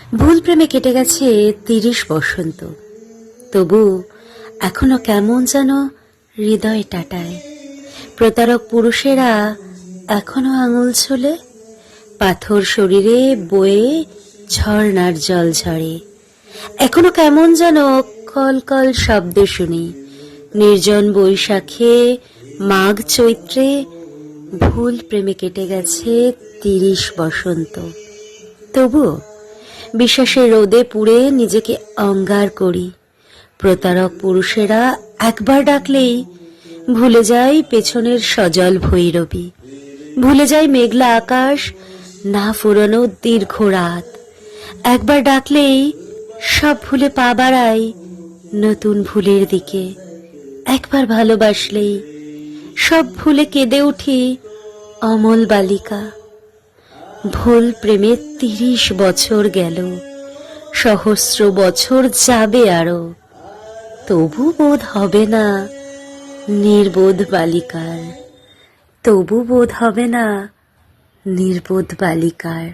ভুল প্রেমে কেটে গেছে 30 বসন্ত, তবু এখনো কেমন যেন হৃদয় টাটায়। প্রতারক পুরুষেরা এখনো আঙুল ছোলে, পাথর শরীরে বয়ে ঝর্ণার জল ঝরে। এখনো কেমন যেন কল কল শব্দ শুনি, নির্জন বৈশাখে, মাঘ চৈত্রে। ভুল প্রেমে কেটে গেছে 30 বসন্ত, তবু বিশ্বাসের রোদে পুড়ে নিজেকে অঙ্গার করি। প্রতারক পুরুষেরা একবার ডাকলেই ভুলে যায় পেছনের সজল ভৈরবী, ভুলে যায় মেঘলা আকাশ, না ফুরানো দীর্ঘ রাত। একবার ডাকলেই সব ভুলে পা বাড়াই নতুন ভুলের দিকে। একবার ভালোবাসলেই সব ভুলে কেঁদে উঠি অমল বালিকা। ভুল প্রেমে 30 বছর গেল, সহস্র বছর যাবে আরো, তবু বোধ হবে না নির্বোধ বালিকার, তবু বোধ হবে না নির্বোধ বালিকার।